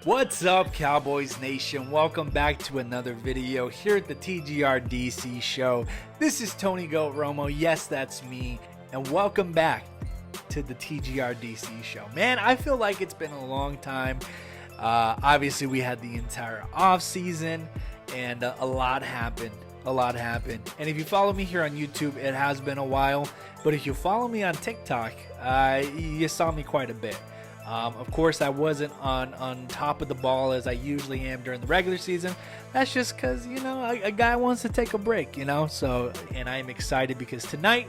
What's up, Cowboys Nation? Welcome back to another video here at the TGRDC show. This is Tony Goat Romo. Yes, that's me. And welcome back to the TGRDC show. Man, I feel like it's been a long time. Obviously, we had the entire off season and a lot happened. And if you follow me here on YouTube, it has been a while. But if you follow me on TikTok, you saw me quite a bit. Of course, I wasn't on top of the ball as I usually am during the regular season. That's just because, a guy wants to take a break, So, and I'm excited because tonight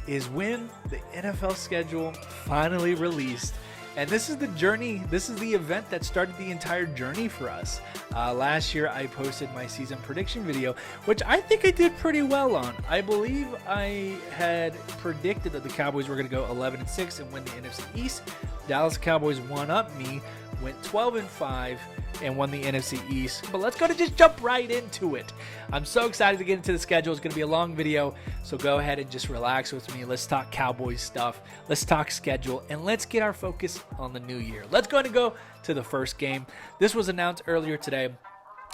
is when the NFL schedule finally released. And this is the journey, this is the event that started the entire journey for us. Last year, I posted my season prediction video, which I think I did pretty well on. I believe I had predicted that the Cowboys were going to go 11-6 and win the NFC East. Dallas Cowboys won up me, went 12-5, and won the NFC East. But let's just jump right into it. I'm so excited to get into the schedule. It's going to be a long video, so go ahead and just relax with me. Let's talk Cowboys stuff. Let's talk schedule, and let's get our focus on the new year. Let's go to the first game. This was announced earlier today,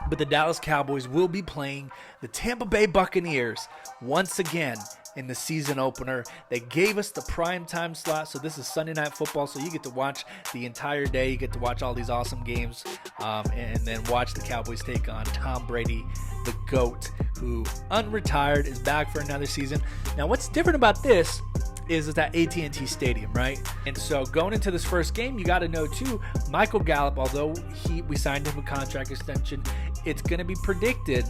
but the Dallas Cowboys will be playing the Tampa Bay Buccaneers once again in the season opener. They gave us the prime time slot, so this is Sunday Night Football, so you get to watch the entire day. You get to watch all these awesome games, and then watch the Cowboys take on Tom Brady, the GOAT, who unretired, is back for another season. Now, what's different about this is it's at AT&T Stadium, right? And so going into this first game, you got to know too, Michael Gallup, although we signed him a contract extension, it's going to be predicted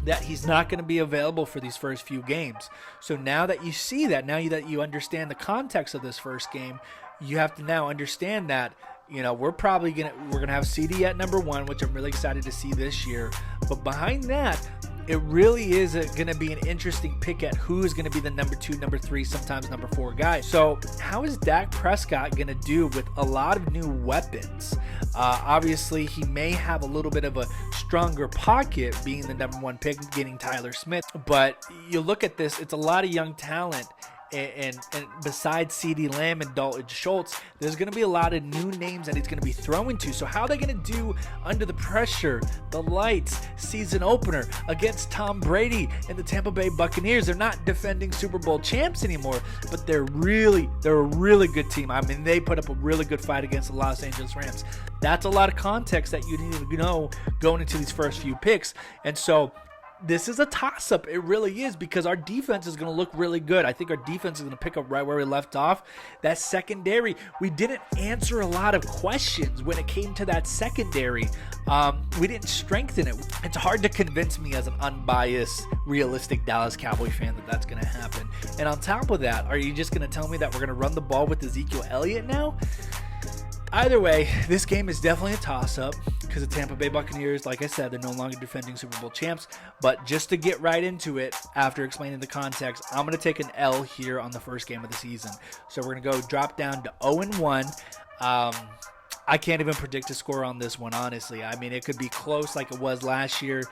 that he's not going to be available for these first few games. So now that you see that, now that you understand the context of this first game, you have to now understand that, we're going to have CD at number 1, which I'm really excited to see this year. But behind that, it really is going to be an interesting pick at who's going to be the number 2, number 3, sometimes number 4 guy. So how is Dak Prescott going to do with a lot of new weapons? Obviously, he may have a little bit of a stronger pocket being the number 1 pick, getting Tyler Smith. But you look at this, it's a lot of young talent. And besides CeeDee Lamb and Dalton Schultz, there's going to be a lot of new names that he's going to be throwing to. So how are they going to do under the pressure, the lights, season opener against Tom Brady and the Tampa Bay Buccaneers? They're not defending Super Bowl champs anymore, but they're a really good team. I mean, they put up a really good fight against the Los Angeles Rams. That's a lot of context that you need to know going into these first few picks. And so this is a toss-up. It really is, because our defense is going to look really good. I think our defense is going to pick up right where we left off. That secondary, we didn't answer a lot of questions when it came to that secondary. We didn't strengthen it. It's hard to convince me as an unbiased, realistic Dallas Cowboy fan that that's going to happen. And on top of that, are you just going to tell me that we're going to run the ball with Ezekiel Elliott now? Either way, this game is definitely a toss-up because the Tampa Bay Buccaneers, like I said, they're no longer defending Super Bowl champs. But just to get right into it, after explaining the context, I'm going to take an L here on the first game of the season. So we're going to go drop down to 0-1. I can't even predict a score on this one, honestly. I mean, it could be close like it was last year.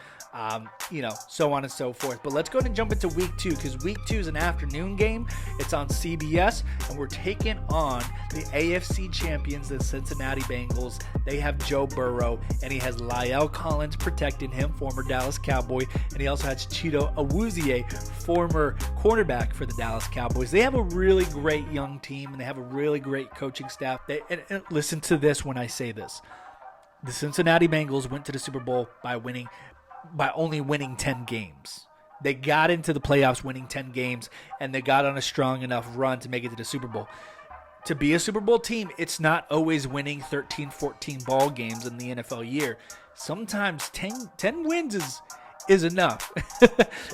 So on and so forth. But let's go ahead and jump into week 2, because week 2 is an afternoon game. It's on CBS, and we're taking on the AFC champions, the Cincinnati Bengals. They have Joe Burrow, and he has La'el Collins protecting him, former Dallas Cowboy, and he also has Chido Awuzie, former cornerback for the Dallas Cowboys. They have a really great young team, and they have a really great coaching staff. And listen to this when I say this. The Cincinnati Bengals went to the Super Bowl by only winning 10 games. They got into the playoffs winning 10 games, and they got on a strong enough run to make it to the Super Bowl. To be a Super Bowl team, it's not always winning 13, 14 ball games in the NFL year. Sometimes 10 wins is enough.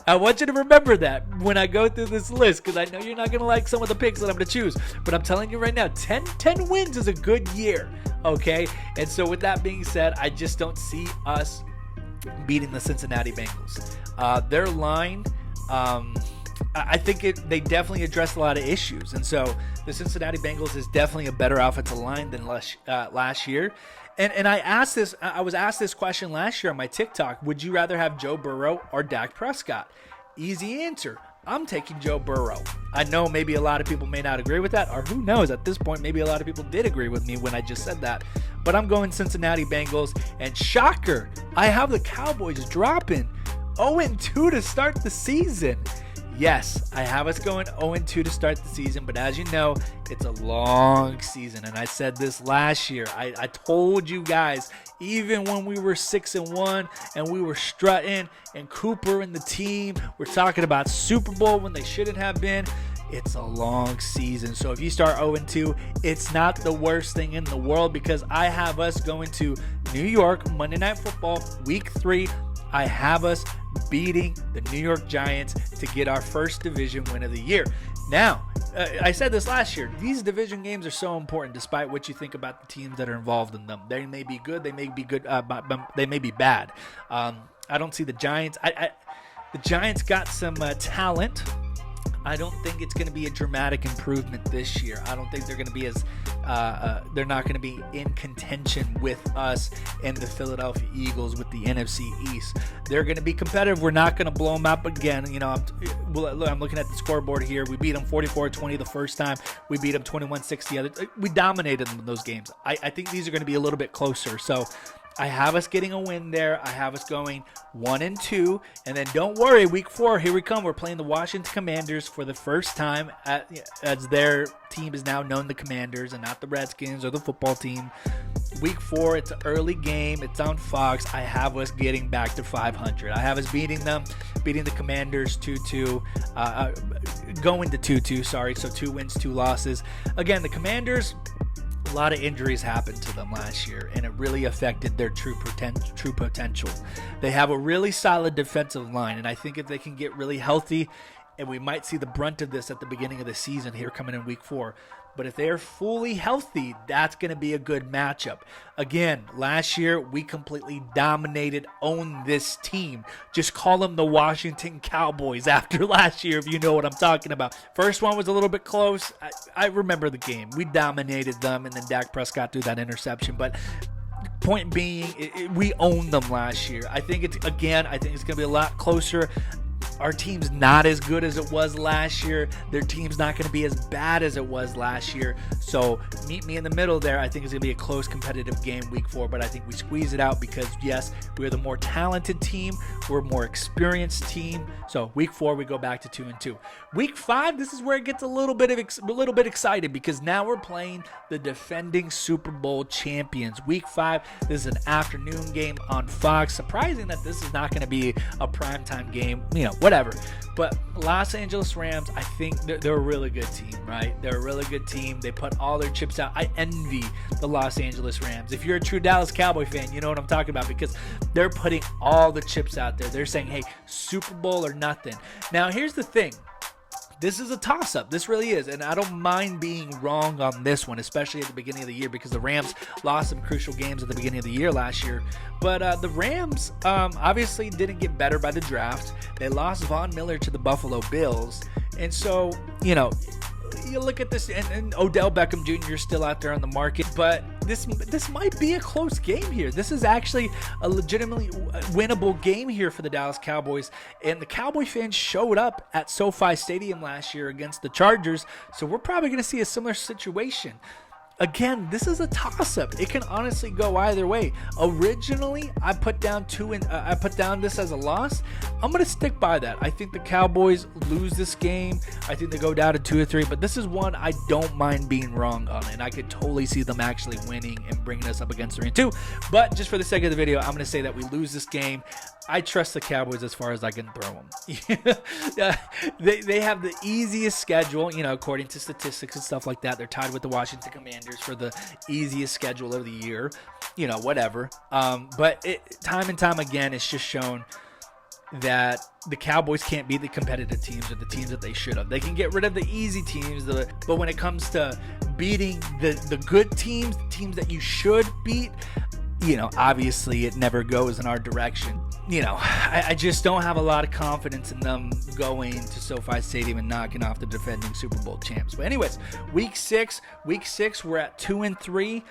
I want you to remember that when I go through this list, because I know you're not going to like some of the picks that I'm going to choose. But I'm telling you right now, 10 wins is a good year, okay? And so with that being said, I just don't see us beating the Cincinnati Bengals. Their line, I think they definitely addressed a lot of issues. And so the Cincinnati Bengals is definitely a better offensive line than last year. And I was asked this question last year on my TikTok. Would you rather have Joe Burrow or Dak Prescott? Easy answer. I'm taking Joe Burrow. I know maybe a lot of people may not agree with that, or who knows, at this point, maybe a lot of people did agree with me when I just said that. But I'm going Cincinnati Bengals, and shocker, I have the Cowboys dropping 0-2 to start the season. Yes, I have us going 0-2 to start the season, but as you know, it's a long season, and I said this last year. I told you guys, even when we were 6-1 and we were strutting, and Cooper and the team were talking about Super Bowl when they shouldn't have been, it's a long season. So if you start 0-2, it's not the worst thing in the world, because I have us going to New York, Monday Night Football, Week 3. I have us beating the New York Giants to get our first division win of the year. Now, I said this last year, these division games are so important despite what you think about the teams that are involved in them. They may be good, they may be good, they may be bad. I don't see the Giants. The Giants got some talent. I don't think it's going to be a dramatic improvement this year. I don't think they're going to be as they're not going to be in contention with us and the Philadelphia Eagles with the NFC East. They're going to be competitive. We're not going to blow them up again. You know, I'm looking at the scoreboard here. We beat them 44-20 the first time. We beat them 21-6 the other. We dominated them in those games. I think these are going to be a little bit closer. So I have us getting a win there. I have us going 1-2. And then don't worry, week 4, here we come. We're playing the Washington Commanders for the first time as their team is now known the Commanders and not the Redskins or the football team. Week 4, it's an early game. It's on Fox. I have us getting back to 500. I have us beating the Commanders 2-2, going to 2-2, sorry. So 2 wins, 2 losses. Again, the Commanders, a lot of injuries happened to them last year, and it really affected their true potential. They have a really solid defensive line, and I think if they can get really healthy, and we might see the brunt of this at the beginning of the season here coming in week 4. But if they're fully healthy, that's going to be a good matchup. Again, last year, we completely dominated, owned this team. Just call them the Washington Cowboys after last year, if you know what I'm talking about. First one was a little bit close. I remember the game. We dominated them, and then Dak Prescott threw that interception. But point being, we owned them last year. I think it's going to be a lot closer. Our team's not as good as it was last year. Their team's not going to be as bad as it was last year. So meet me in the middle there. I think it's going to be a close competitive game week 4, but I think we squeeze it out because, yes, we're the more talented team. We're a more experienced team. So week 4, we go back to 2-2. Week 5, this is where it gets a little bit excited because now we're playing the defending Super Bowl champions. Week 5, this is an afternoon game on Fox. Surprising that this is not going to be a primetime game, whatever. But Los Angeles Rams, I think they're a really good team, right? They're a really good team. They put all their chips out. I envy the Los Angeles Rams. If you're a true Dallas Cowboy fan, you know what I'm talking about because they're putting all the chips out there. They're saying, hey, Super Bowl or nothing. Now, here's the thing. This is a toss-up. This really is. And I don't mind being wrong on this one, especially at the beginning of the year because the Rams lost some crucial games at the beginning of the year last year. But the Rams obviously didn't get better by the draft. They lost Von Miller to the Buffalo Bills. And so, you look at this, and Odell Beckham Jr. is still out there on the market, but this might be a close game here. This is actually a legitimately winnable game here for the Dallas Cowboys, and the Cowboy fans showed up at SoFi Stadium last year against the Chargers, so we're probably going to see a similar situation. Again, this is a toss-up. It can honestly go either way. Originally, I put down this as a loss. I'm going to stick by that. I think the Cowboys lose this game. I think they go down to 2-3, but this is one I don't mind being wrong on, and I could totally see them actually winning and bringing us up against 3-2. But just for the sake of the video, I'm going to say that we lose this game. I trust the Cowboys as far as I can throw them. They have the easiest schedule, according to statistics and stuff like that. They're tied with the Washington Commanders for the easiest schedule of the year, whatever. But time and time again, it's just shown that the Cowboys can't beat the competitive teams or the teams that they should have. They can get rid of the easy teams, but when it comes to beating the good teams, the teams that you should beat, obviously it never goes in our direction. I just don't have a lot of confidence in them going to SoFi Stadium and knocking off the defending Super Bowl champs. But anyways, week 6, we're at 2-3.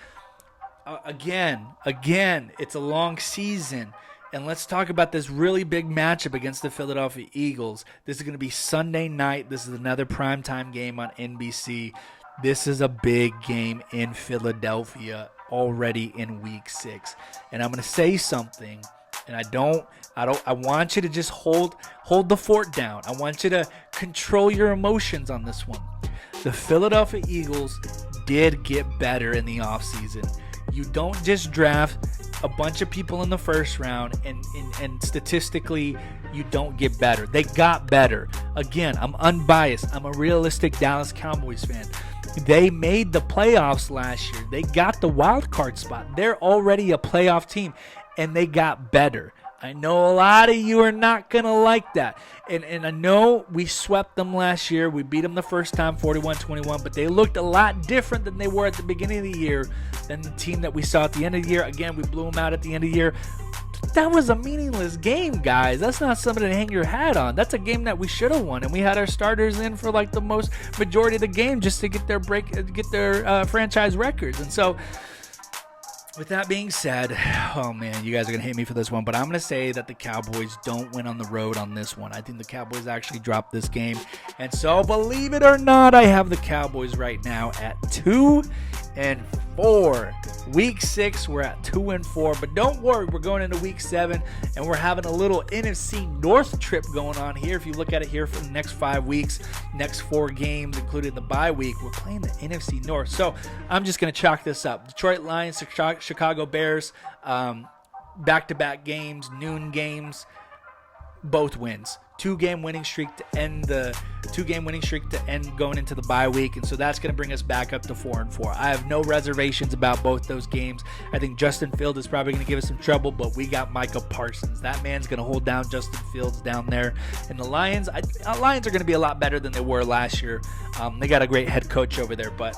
Again, it's a long season. And let's talk about this really big matchup against the Philadelphia Eagles. This is going to be Sunday night. This is another primetime game on NBC. This is a big game in Philadelphia already in week 6. And I'm going to say something, and I want you to just hold the fort down. I want you to control your emotions on this one. The Philadelphia Eagles did get better in the offseason. You don't just draft a bunch of people in the first round and statistically you don't get better. They got better. Again, I'm unbiased. I'm a realistic Dallas Cowboys fan. They made the playoffs last year. They got the wild card spot. They're already a playoff team and they got better. I know a lot of you are not going to like that. And I know we swept them last year. We beat them the first time, 41-21, but they looked a lot different than they were at the beginning of the year than the team that we saw at the end of the year. Again, we blew them out at the end of the year. That was a meaningless game, guys. That's not something to hang your hat on. That's a game that we should have won, and we had our starters in for like the most majority of the game just to get their franchise records. And so, with that being said, oh man, you guys are going to hate me for this one, but I'm going to say that the Cowboys don't win on the road on this one. I think the Cowboys actually dropped this game. And so, believe it or not, I have the Cowboys right now at 2-4. Week 6, we're at 2-4. But don't worry, we're going into week 7, and we're having a little NFC North trip going on here. If you look at it here for the next 5 weeks, next 4 games, including the bye week, we're playing the NFC North. So I'm just going to chalk this up. Detroit Lions, Chicago Bears, back-to-back games, noon games, both wins. 2-game winning streak to end going into the bye week, and so that's going to bring us back up to 4-4. I have no reservations about both those games. I think Justin Fields is probably going to give us some trouble, but we got Micah Parsons. That man's going to hold down Justin Fields down there. And the Lions, Lions are going to be a lot better than they were last year. They got a great head coach over there, but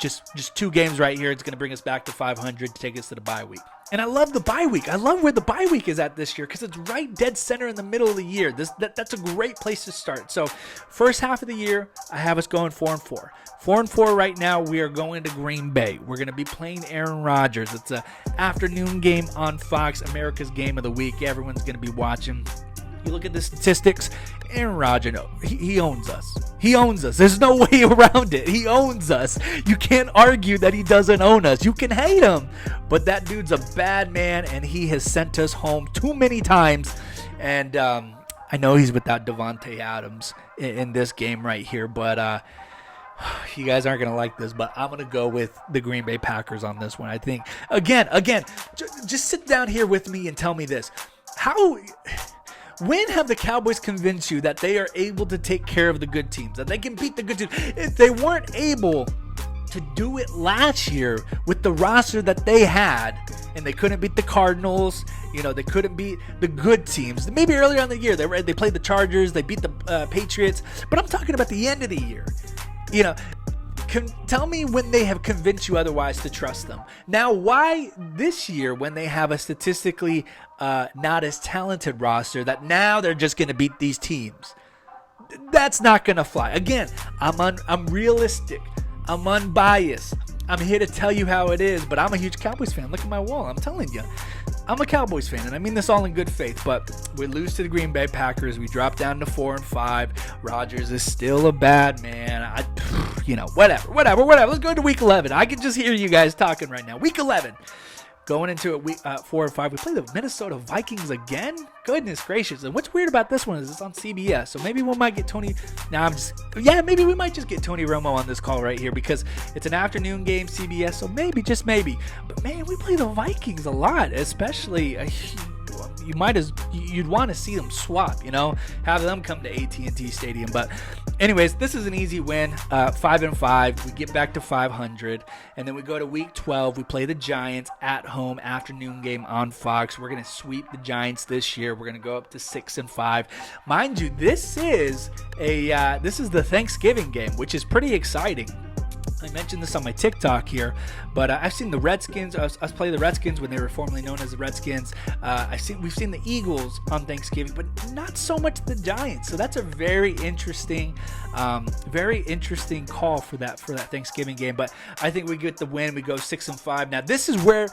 just 2 games right here. It's going to bring us back to 500 to take us to the bye week. And I love the bye week. I love where the bye week is at this year because it's right dead center in the middle of the year. That's a great place to start. So first half of the year, I have us going 4-4. 4-4 right now, we are going to Green Bay. We're going to be playing Aaron Rodgers. It's an afternoon game on Fox, America's Game of the Week. Everyone's going to be watching. You look at the statistics, Aaron Rodgers, he owns us. He owns us. There's no way around it. He owns us. You can't argue that he doesn't own us. You can hate him, but that dude's a bad man, and he has sent us home too many times. And I know he's without Devontae Adams in this game right here, but you guys aren't going to like this, but I'm going to go with the Green Bay Packers on this one. I think, again, just sit down here with me and tell me this. When have the Cowboys convinced you that they are able to take care of the good teams, that they can beat the good teams? If they weren't able to do it last year with the roster that they had, and they couldn't beat the Cardinals, they couldn't beat the good teams. Maybe earlier in the year, they played the Chargers, they beat the Patriots, but I'm talking about the end of the year. Tell me when they have convinced you otherwise to trust them. Now, why this year, when they have a statistically not as talented roster, that now they're just going to beat these teams? That's not going to fly. Again, I'm realistic. I'm unbiased. I'm here to tell you how it is, but I'm a huge Cowboys fan. Look at my wall. I'm telling you. I'm a Cowboys fan, and I mean this all in good faith, but we lose to the Green Bay Packers. We drop down to 4-5. Rodgers is still a bad man. Whatever. Let's go to week 11. I can just hear you guys talking right now. Week 11. Going into it, week 4-5, we play the Minnesota Vikings again? Goodness gracious. And what's weird about this one is it's on CBS. So maybe we might get maybe we might just get Tony Romo on this call right here because it's an afternoon game, CBS. So maybe, just maybe. But man, we play the Vikings a lot, especially you'd want to see them swap, have them come to AT&T Stadium. But anyways, this is an easy win, 5-5. We get back to 500, and then we go to week 12. We play the Giants at home, afternoon game on Fox. We're going to sweep the Giants this year. We're going to go up to 6-5. Mind you, this is the Thanksgiving game, which is pretty exciting. I mentioned this on my TikTok here, but I've seen the Redskins, us play the Redskins when they were formerly known as the Redskins. We've seen the Eagles on Thanksgiving, but not so much the Giants. So that's a very interesting call for that Thanksgiving game. But I think we get the win. We go 6-5. Now this is where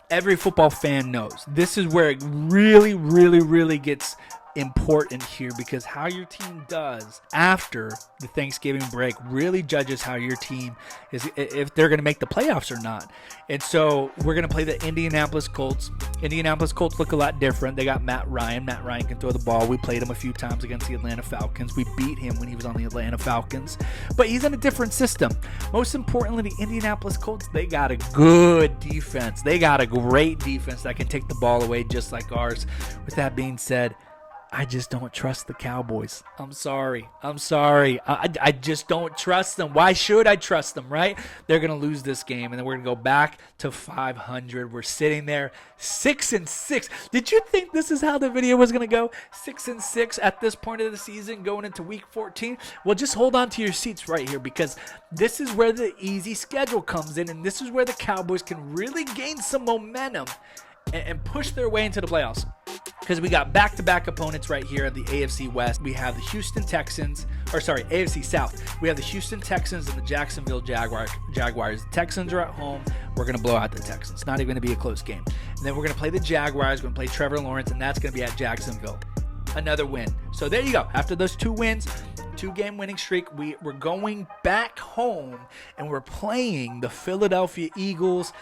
every football fan knows. This is where it really, really, really gets important here, because how your team does after the Thanksgiving break really judges how your team is, if they're going to make the playoffs or not. And so we're going to play the Indianapolis Colts. Indianapolis Colts look a lot different. They got Matt Ryan. Matt Ryan can throw the ball. We played him a few times against the Atlanta Falcons. We beat him when he was on the Atlanta Falcons. But he's in a different system. Most importantly, the Indianapolis Colts, they got a good defense. They got a great defense that can take the ball away just like ours. With that being said, I just don't trust the Cowboys. I'm sorry. I just don't trust them. Why should I trust them, right? They're going to lose this game, and then we're going to go back to 500. We're sitting there 6-6. Did you think this is how the video was going to go? 6-6 at this point of the season going into week 14? Well, just hold on to your seats right here, because this is where the easy schedule comes in, and this is where the Cowboys can really gain some momentum and push their way into the playoffs. Because we got back-to-back opponents right here in the AFC West. We have the Houston Texans, AFC South. We have the Houston Texans and the Jacksonville Jaguars. The Texans are at home. We're going to blow out the Texans. Not even going to be a close game. And then we're going to play the Jaguars. We're going to play Trevor Lawrence, and that's going to be at Jacksonville. Another win. So there you go. After those 2 wins, 2-game winning streak, we're going back home, and we're playing the Philadelphia Eagles.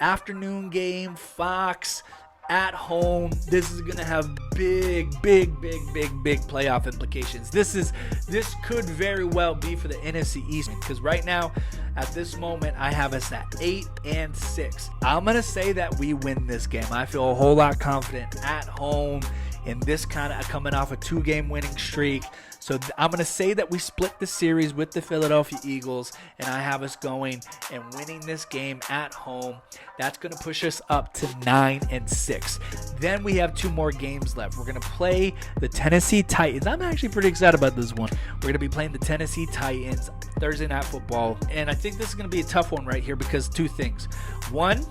Afternoon game, Fox, at home. This is going to have big playoff implications. This could very well be for the NFC East, because right now, at this moment, I have us at 8-6. I'm going to say that we win this game. I feel a whole lot confident at home in this kind of coming off a 2-game winning streak. So I'm going to say that we split the series with the Philadelphia Eagles, and I have us going and winning this game at home. That's going to push us up to 9-6. Then we have 2 more games left. We're going to play the Tennessee Titans. I'm actually pretty excited about this one. We're going to be playing the Tennessee Titans Thursday Night Football, and I think this is going to be a tough one right here because 2 things. 1,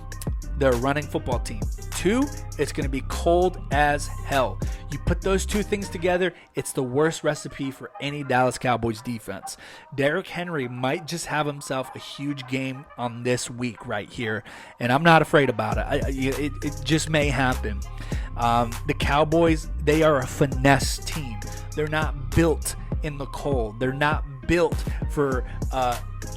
they're a running football team. 2, it's going to be cold as hell. You put those 2 things together, it's the worst recipe for any Dallas Cowboys defense. Derrick Henry might just have himself a huge game on this week right here, and I'm not afraid about it. It just may happen. The Cowboys, they are a finesse team. They're not built in the cold. They're not built for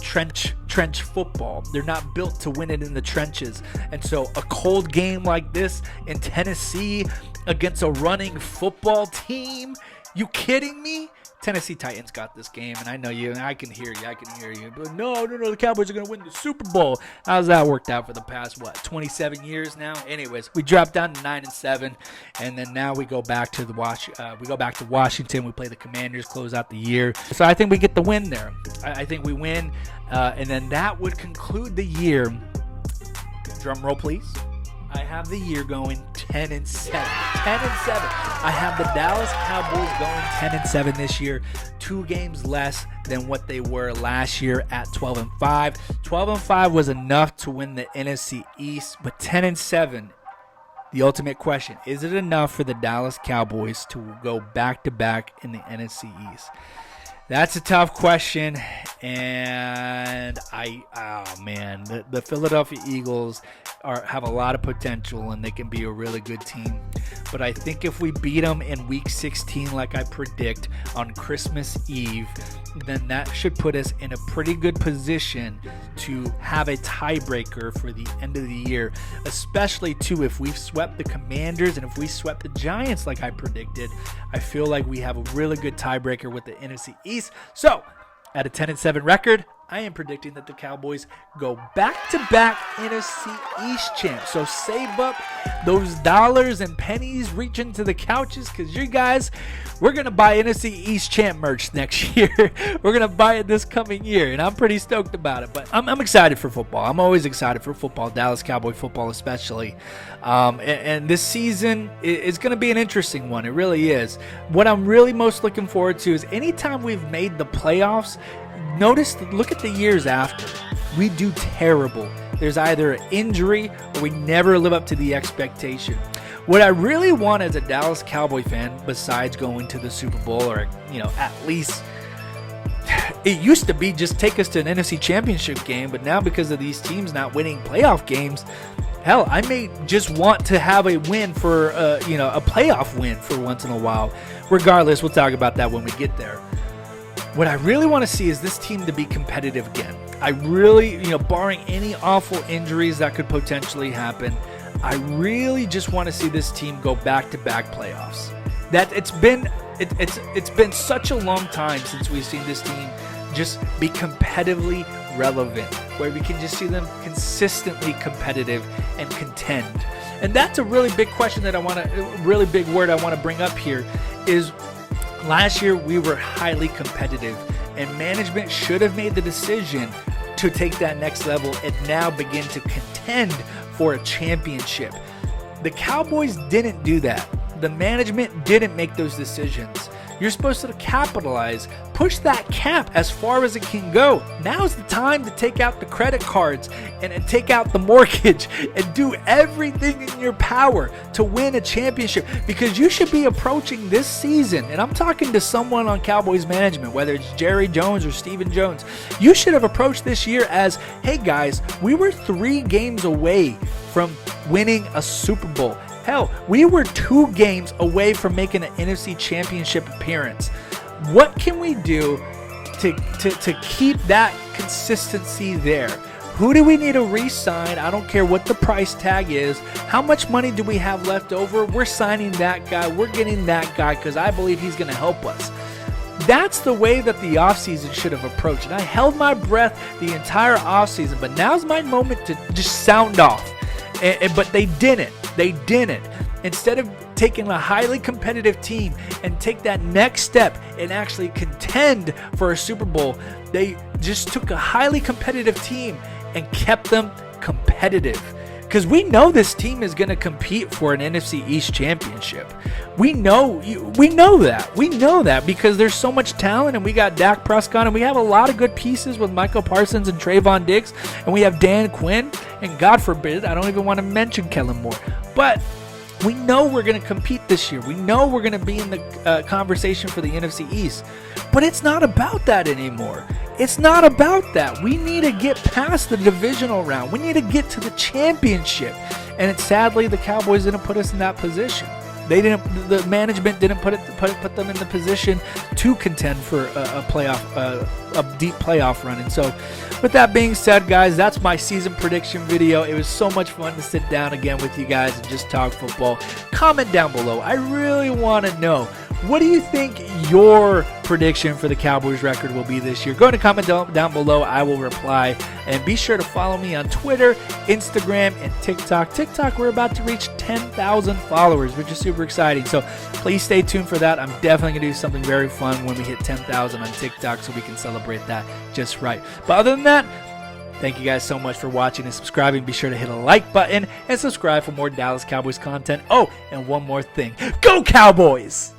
trench football. They're not built to win it in the trenches. And so a cold game like this in Tennessee against a running football team, you kidding me? Tennessee Titans got this game, and I know you, and I can hear you. But no, the Cowboys are going to win the Super Bowl. How's that worked out for the past, 27 years now? Anyways, we dropped down to 9-7, and then now we go back to Washington. We play the Commanders, close out the year. So I think we get the win there. I think we win, and then that would conclude the year. Drum roll, please. I have the year going 10-7. 10-7. I have the Dallas Cowboys going 10-7 this year. 2 games less than what they were last year at 12-5. 12-5 was enough to win the NFC East, but 10-7. The ultimate question, is it enough for the Dallas Cowboys to go back-to-back in the NFC East? That's a tough question, and the Philadelphia Eagles have a lot of potential, and they can be a really good team. But I think if we beat them in Week 16 like I predict on Christmas Eve, then that should put us in a pretty good position to have a tiebreaker for the end of the year, especially too if we've swept the Commanders and if we swept the Giants like I predicted. I feel like we have a really good tiebreaker with the NFC East. So at a 10-7 record, I am predicting that the Cowboys go back-to-back NFC East champs. So save up those dollars and pennies, reach into the couches, because you guys, we're going to buy NFC East champ merch next year. We're going to buy it this coming year, and I'm pretty stoked about it. But I'm excited for football. I'm always excited for football, Dallas Cowboy football especially. And this season is going to be an interesting one. It really is. What I'm really most looking forward to is anytime we've made the playoffs, look at the years after. We do terrible. There's either an injury or we never live up to the expectation. What I really want as a Dallas Cowboy fan, besides going to the Super Bowl or, at least, it used to be just take us to an NFC Championship game, but now because of these teams not winning playoff games, Hell, I may just want to have a win for, a playoff win for once in a while. Regardless, we'll talk about that when we get there. What I really want to see is this team to be competitive again. I really, barring any awful injuries that could potentially happen, I really just want to see this team go back-to-back playoffs. That it's been such a long time since we've seen this team just be competitively relevant, where we can just see them consistently competitive and contend. And that's a really big question that really big word I want to bring up here is last year we were highly competitive, and management should have made the decision to take that next level and now begin to contend for a championship. The Cowboys didn't do that. The management didn't make those decisions. You're supposed to capitalize, push that cap as far as it can go. Now's the time to take out the credit cards and take out the mortgage and do everything in your power to win a championship, because you should be approaching this season, and I'm talking to someone on Cowboys management, whether it's Jerry Jones or Stephen Jones, you should have approached this year as, hey guys, we were 3 games away from winning a Super Bowl. Hell, we were 2 games away from making an NFC Championship appearance. What can we do to keep that consistency there? Who do we need to re-sign? I don't care what the price tag is. How much money do we have left over? We're signing that guy. We're getting that guy because I believe he's going to help us. That's the way that the offseason should have approached. And I held my breath the entire offseason, but now's my moment to just sound off. But they didn't. They didn't. Instead of taking a highly competitive team and take that next step and actually contend for a Super Bowl, they just took a highly competitive team and kept them competitive. Because we know this team is going to compete for an NFC East championship. We know that. We know that because there's so much talent, and we got Dak Prescott, and we have a lot of good pieces with Michael Parsons and Trayvon Diggs, and we have Dan Quinn, and God forbid, I don't even want to mention Kellen Moore. But we know we're going to compete this year. We know we're going to be in the conversation for the NFC East. But it's not about that anymore. It's not about that. We need to get past the divisional round. We need to get to the championship. And sadly, the Cowboys didn't put us in that position. They didn't. The management didn't put them in the position to contend for a deep playoff run. And so, with that being said, guys, that's my season prediction video. It was so much fun to sit down again with you guys and just talk football. Comment down below. I really want to know, what do you think your prediction for the Cowboys record will be this year? Go ahead and comment down below. I will reply. And be sure to follow me on Twitter, Instagram, and TikTok. TikTok, we're about to reach 10,000 followers, which is super exciting. So please stay tuned for that. I'm definitely going to do something very fun when we hit 10,000 on TikTok so we can celebrate that just right. But other than that, thank you guys so much for watching and subscribing. Be sure to hit a like button and subscribe for more Dallas Cowboys content. Oh, and one more thing. Go Cowboys!